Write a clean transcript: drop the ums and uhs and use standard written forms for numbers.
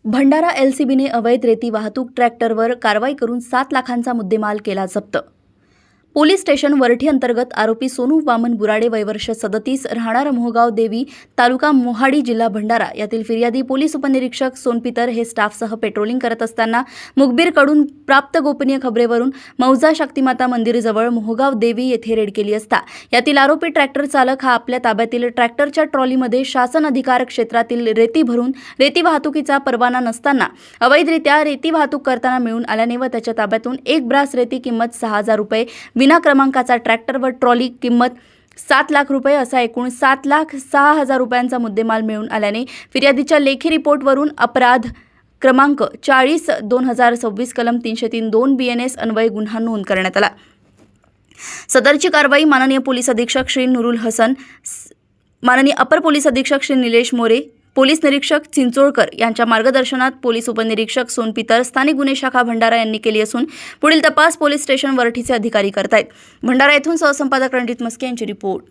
भंडारा एलसीबीने अवैध रेती वाहतूक ट्रॅक्टरवर कारवाई करून 7 लाखांचा मुद्देमाल केला जप्त। पोलीस स्टेशन वरठी अंतर्गत आरोपी सोनू वामन बुराडे वयवर्ष 37 राहणार मोहगाव देवी तालुका मोहाडी जिल्हा भंडारा यातील फिर्यादी पोलीस उपनिरीक्षक सोनपितर हे स्टाफसह पेट्रोलिंग करत असताना मुखबिरकडून प्राप्त गोपनीय खबरेवरून मौजा शक्तिमाता मंदिरजवळ मोहगाव देवी येथे रेड केली असता यातील आरोपी ट्रॅक्टर चालक हा आपल्या ताब्यातील ट्रॅक्टरच्या ट्रॉलीमध्ये शासन अधिकार क्षेत्रातील रेती भरून रेती वाहतुकीचा परवाना नसताना अवैधरित्या रेती वाहतूक करताना मिळून आल्याने व त्याच्या ताब्यातून एक ब्रास रेती किंमत 6,000 रुपये विना क्रमांकाचा ट्रॅक्टर व ट्रॉली किंमत 7 लाख रुपये असा एकूण 7,06,000 रुपयांचा मुद्देमाल मिळून आल्याने फिर्यादीच्या लेखी रिपोर्टवरून अपराध क्रमांक 40/2026 कलम 303(2) BNS अन्वये गुन्हा नोंद करण्यात आला। सदरची कारवाई माननीय पोलीस अधीक्षक श्री नुरुल हसन, माननीय अपर पोलीस अधीक्षक श्री निलेश मोरे, पोलीस निरीक्षक चिंचोळकर यांच्या मार्गदर्शनात पोलीस उपनिरीक्षक सोनपितर, स्थानिक गुन्हे शाखा भंडारा यांनी केली असून पुढील तपास पोलीस स्टेशन वरठीचे अधिकारी करतायत। भंडारा येथून सहसंपादक रणजित मस्के यांची रिपोर्ट।